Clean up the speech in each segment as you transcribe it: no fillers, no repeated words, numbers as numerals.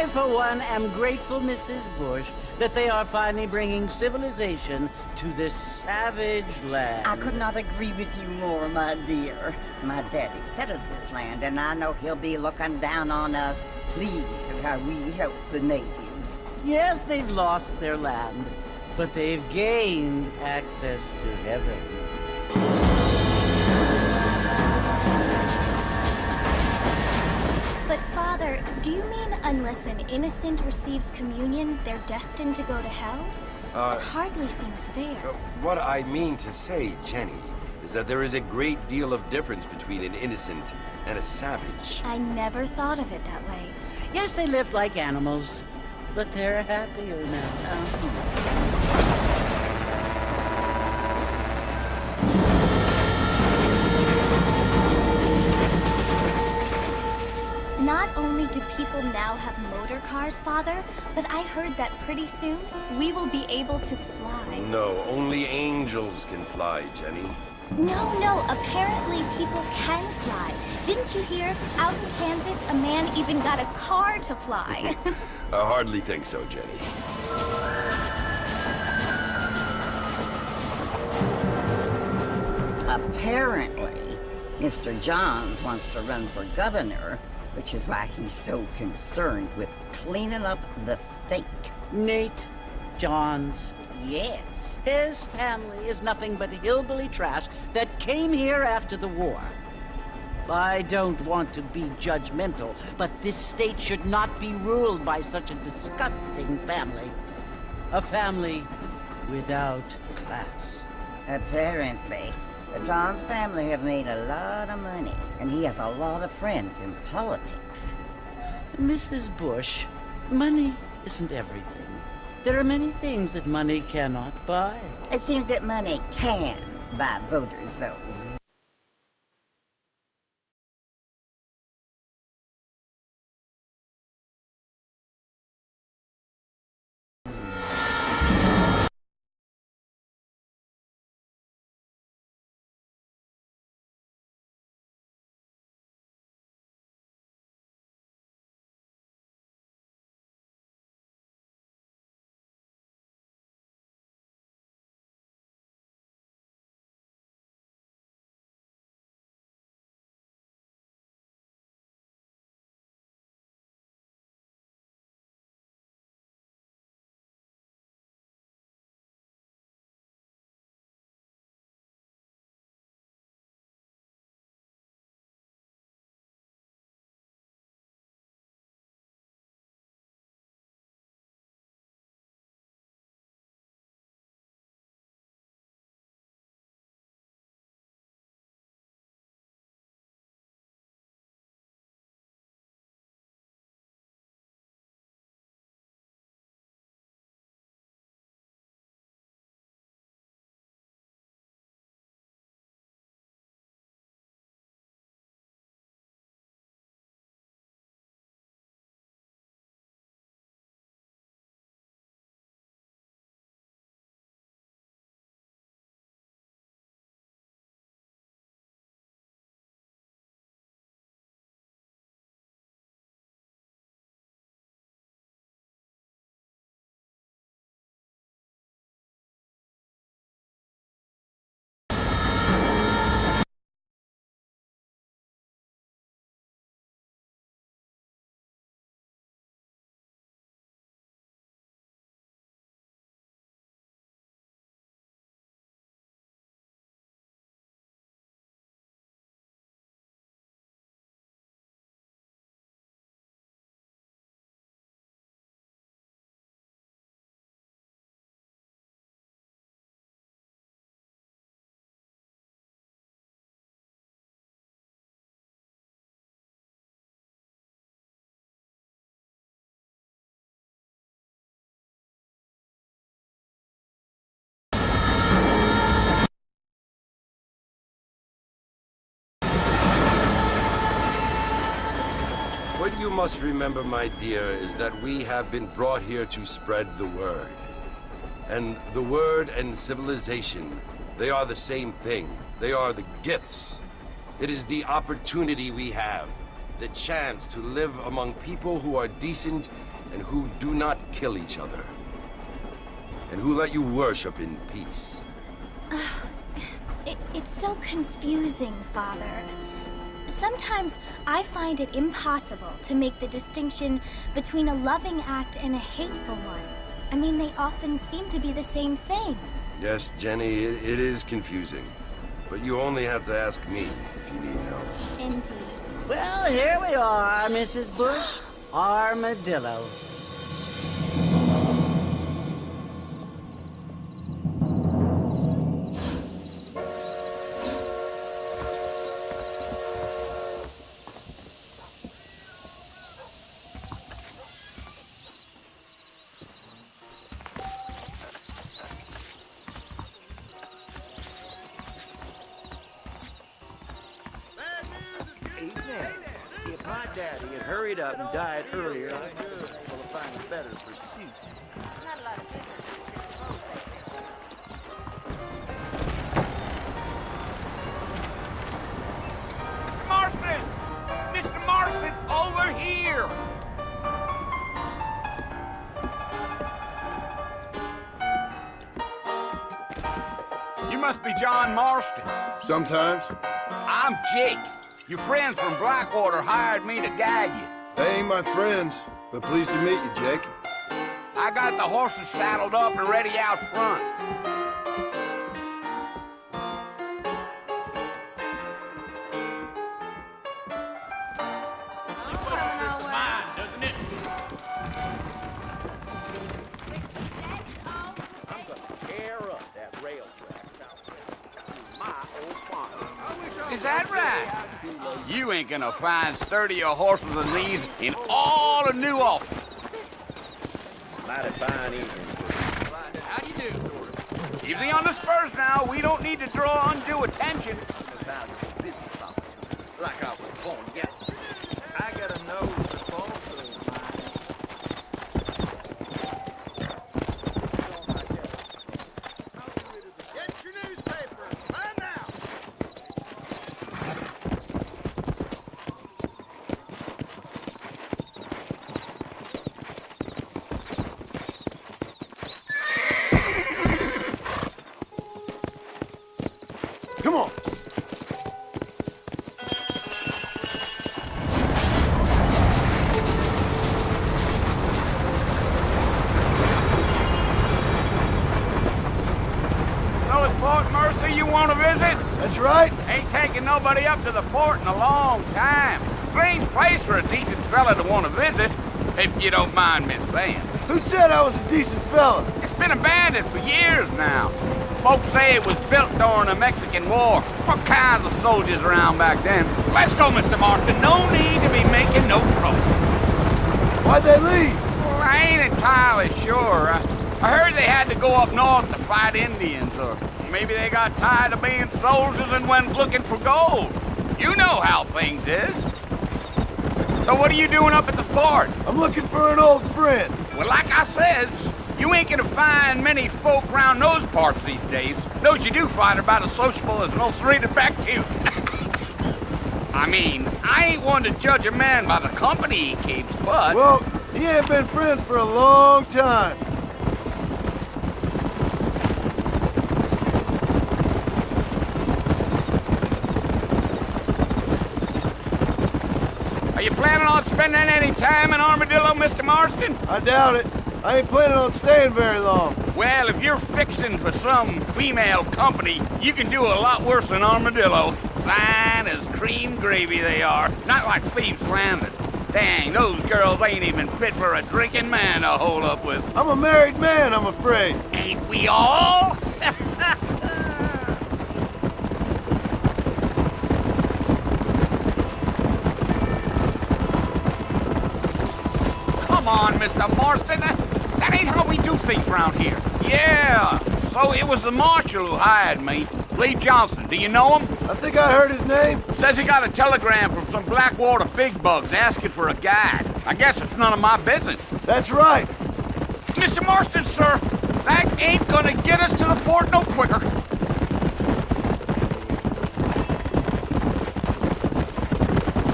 for one, am grateful, Mrs. Bush, that they are finally bringing civilization to this savage land. I could not agree with you more, my dear. My daddy settled this land, and I know he'll be looking down on us, pleased at how we help the natives. Yes, they've lost their land, but they've gained access to heaven. But Father, do you mean unless an innocent receives communion, they're destined to go to hell? That hardly seems fair. What I mean to say, Jenny, is that there is a great deal of difference between an innocent and a savage. I never thought of it that way. Yes, they lived like animals, but they're happier now. Not only do people now have motor cars, Father, but I heard that pretty soon we will be able to fly. No, only angels can fly, Jenny. No, apparently people can fly. Didn't you hear? Out in Kansas, a man even got a car to fly. I hardly think so, Jenny. Apparently, Mr. Johns wants to run for governor, which is why he's so concerned with cleaning up the state. Nate Johns. Yes. His family is nothing but hillbilly trash that came here after the war. I don't want to be judgmental, but this state should not be ruled by such a disgusting family. A family without class. Apparently. The Johns family have made a lot of money, and he has a lot of friends in politics. Mrs. Bush, money isn't everything. There are many things that money cannot buy. It seems that money can buy voters, though. What you must remember, my dear, is that we have been brought here to spread the word. And the word and civilization, they are the same thing. They are the gifts. It is the opportunity we have, the chance to live among people who are decent and who do not kill each other, and who let you worship in peace. It's so confusing, Father. Sometimes I find it impossible to make the distinction between a loving act and a hateful one. I mean, they often seem to be the same thing. Yes, Jenny, it is confusing. But you only have to ask me if you need help. Indeed. Well, here we are, Mrs. Bush. Armadillo. If my daddy had hurried up and died earlier, I could have find a better pursuit. Mr. Marston! Mr. Marston, over here! You must be John Marston. Sometimes. I'm Jake. Your friends from Blackwater hired me to guide you. They ain't my friends, but pleased to meet you, Jake. I got the horses saddled up and ready out front. Is that right? You ain't gonna find sturdier horses than these in all of New Ulster. Mighty fine evening. How do you do? Easy on the spurs now. We don't need to draw undue attention. Like I was born yesterday. I got a nose for phone Get your newspaper, right now! Come on. So it's Fort Mercy you want to visit? That's right. Ain't taking nobody up to the fort in a long time. Strange place for a decent fella to want to visit, if you don't mind me saying. Who said I was a decent fella? It's been abandoned for years now. Folks say it was built during the Mexican War. What kinds of soldiers around back then? Let's go, Mr. Marston. No need to be making no trouble. Why'd they leave? Well, I ain't entirely sure. I heard they had to go up north to fight Indians, or maybe they got tired of being soldiers and went looking for gold. You know how things is. So what are you doing up at the fort? I'm looking for an old friend. Well, like I says, you ain't gonna find many folk around those parts these days. Those you do find are about as sociable as most read back to you. I mean, I ain't one to judge a man by the company he keeps, but... Well, he ain't been friends for a long time. Are you planning on spending any time in Armadillo, Mr. Marston? I doubt it. I ain't planning on staying very long. Well, if you're fixing for some female company, you can do a lot worse than Armadillo. Fine as cream gravy they are. Not like Thieves Landing. Dang, those girls ain't even fit for a drinking man to hold up with. I'm a married man, I'm afraid. Ain't we all? Come on, Mr. Marston. That ain't how we do things around here. Yeah. So it was the marshal who hired me. Lee Johnson. Do you know him? I think I heard his name. Says he got a telegram from some Blackwater big bugs asking for a guide. I guess it's none of my business. That's right. Mr. Marston, sir, that ain't gonna get us to the fort no quicker.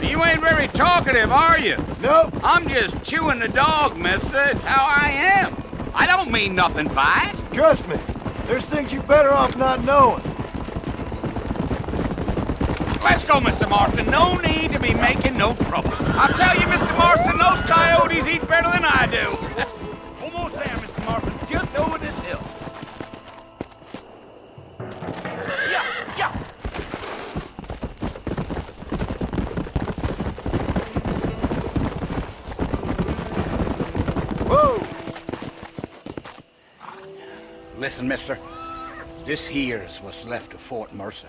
You ain't very talkative, are you? Nope. I'm just chewing the dog, mister. It's how I am. I don't mean nothing by it. Trust me. There's things you're better off not knowing. Let's go, Mr. Marston. No need to be making no trouble. I'll tell you, Mr. Marston, those coyotes eat better than I do. Almost there, Mr. Marston. Just over this hill. Yeah, yeah. Whoa! Listen, mister. This here's what's left of Fort Mercer.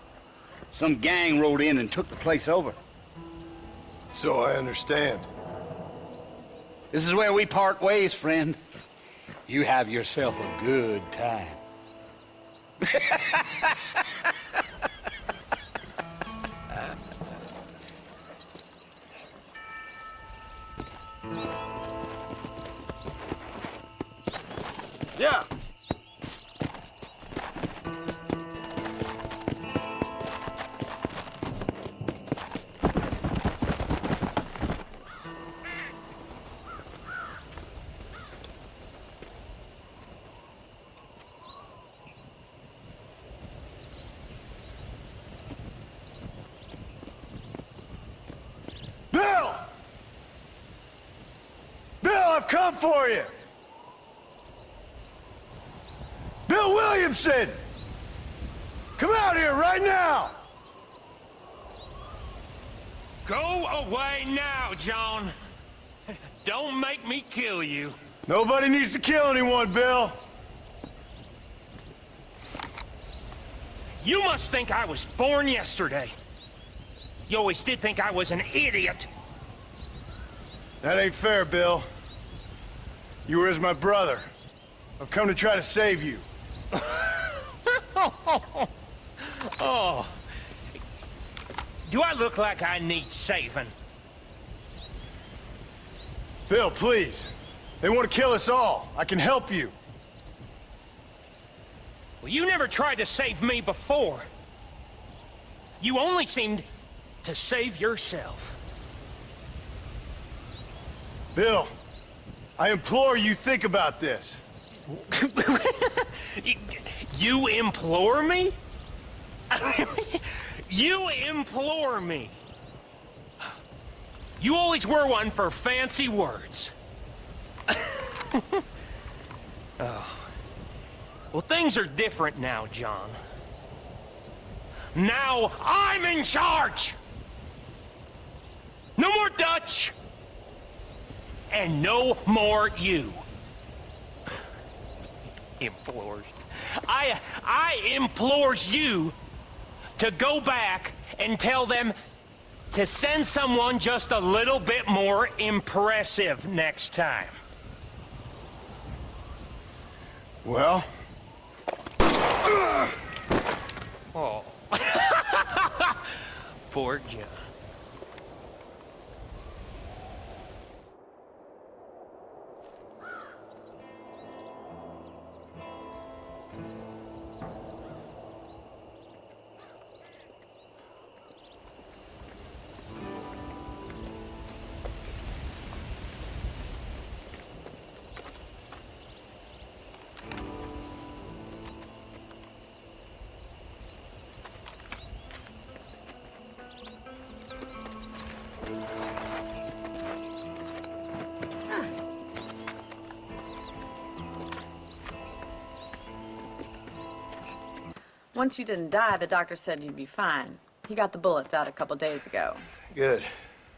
Some gang rode in and took the place over. So I understand. This is where we part ways, friend. You have yourself a good time. Yeah. Bill! Bill, I've come for you! Bill Williamson! Come out here right now! Go away now, John. Don't make me kill you. Nobody needs to kill anyone, Bill. You must think I was born yesterday. You always did think I was an idiot. That ain't fair, Bill. You were as my brother. I've come to try to save you. Oh. Do I look like I need saving? Bill, please. They want to kill us all. I can help you. Well, you never tried to save me before. You only seemed to save yourself. Bill, I implore you think about this. You implore me? You implore me. You always were one for fancy words. Oh. Well, things are different now, John. Now I'm in charge! No more Dutch! And no more you. Implores. I implores you to go back and tell them to send someone just a little bit more impressive next time. Well? Oh. Poor John. Once you didn't die, the doctor said you'd be fine. He got the bullets out a couple days ago. Good.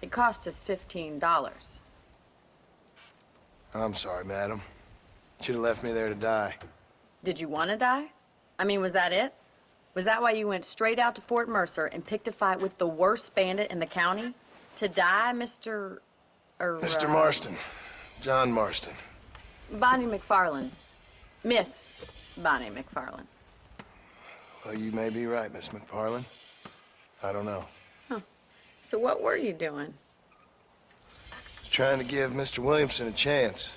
It cost us $15. I'm sorry, madam. Should have left me there to die. Did you want to die? I mean, was that it? Was that why you went straight out to Fort Mercer and picked a fight with the worst bandit in the county? To die, Mr. Mr. Marston. John Marston. Bonnie McFarland. Miss Bonnie McFarland. Well, you may be right, Miss McFarland. I don't know. Huh. So what were you doing? Just trying to give Mr. Williamson a chance.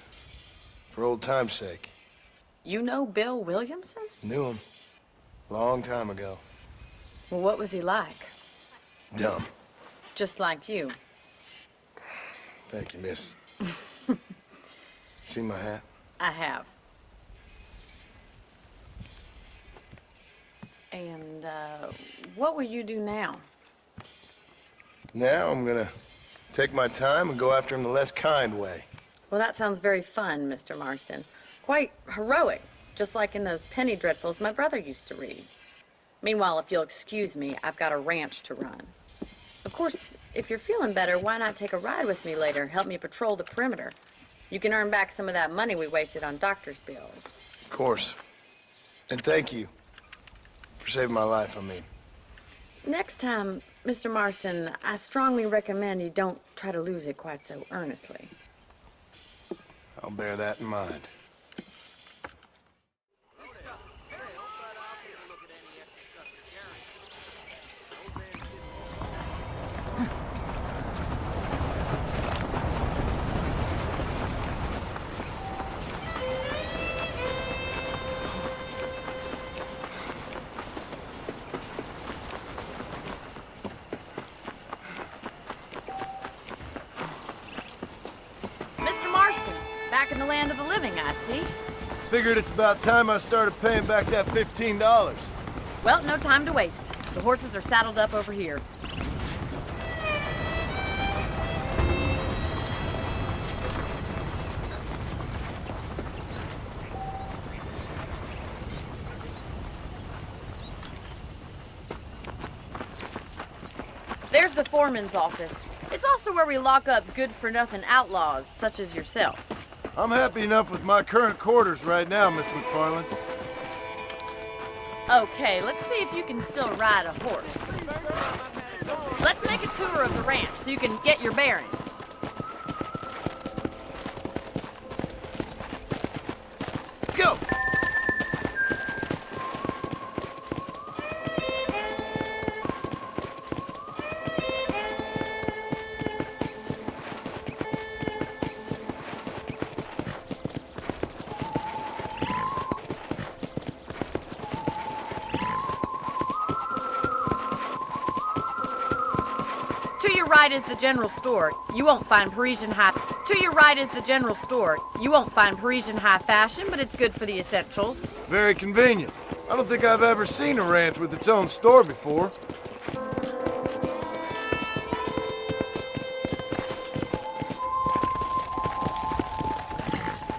For old time's sake. You know Bill Williamson? Knew him. Long time ago. Well, what was he like? Dumb. Just like you. Thank you, miss. See my hat? I have. And, what will you do now? Now I'm gonna take my time and go after him the less kind way. Well, that sounds very fun, Mr. Marston. Quite heroic, just like in those penny dreadfuls my brother used to read. Meanwhile, if you'll excuse me, I've got a ranch to run. Of course, if you're feeling better, why not take a ride with me later? Help me patrol the perimeter. You can earn back some of that money we wasted on doctor's bills. Of course. And thank you for saving my life, I mean. Next time, Mr. Marston, I strongly recommend you don't try to lose it quite so earnestly. I'll bear that in mind. Mr. Marston, back in the land of the living, I see. Figured it's about time I started paying back that $15. Well, no time to waste. The horses are saddled up over here. There's the foreman's office. It's also where we lock up good-for-nothing outlaws, such as yourself. I'm happy enough with my current quarters right now, Miss McFarland. Okay, let's see if you can still ride a horse. Let's make a tour of the ranch so you can get your bearings. Go! To your right is the general store. You won't find Parisian high. To your right is the general store. You won't find Parisian high fashion, but it's good for the essentials. Very convenient. I don't think I've ever seen a ranch with its own store before.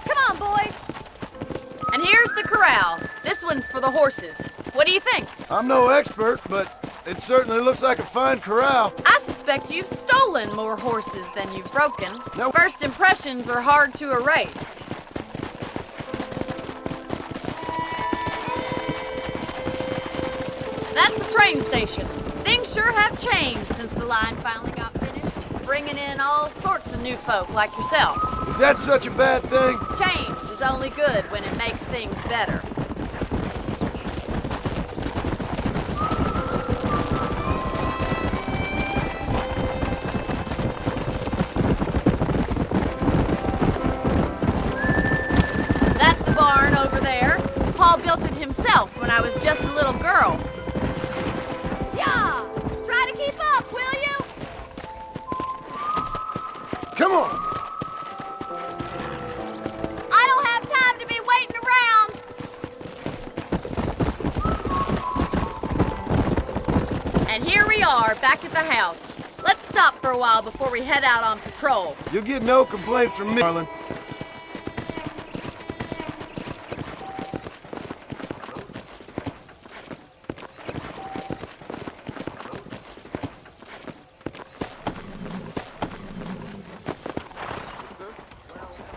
Come on, boy. And here's the corral. This one's for the horses. What do you think? I'm no expert, but it certainly looks like a fine corral. I suspect you've stolen more horses than you've broken. Nope. First impressions are hard to erase. That's the train station. Things sure have changed since the line finally got finished, bringing in all sorts of new folk like yourself. Is that such a bad thing? Change is only good when it makes things better. That's the barn over there. Paul built it himself when I was just a little girl. Yeah! Try to keep up, will you? Come on! I don't have time to be waiting around. And here we are, back at the house. Let's stop for a while before we head out on patrol. You'll get no complaints from me, Marlon.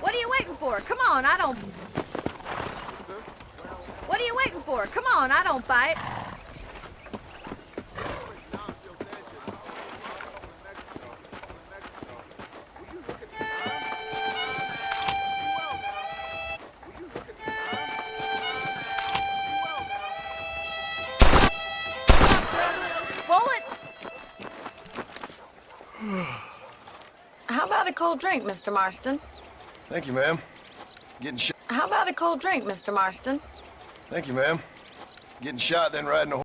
What are you waiting for? Come on, I don't... What are you waiting for? Come on, I don't bite. Bullet! How about a cold drink, Mr. Marston? Thank you, ma'am. Getting shot. How about a cold drink, Mr. Marston? Thank you, ma'am. Getting shot, then riding a horse.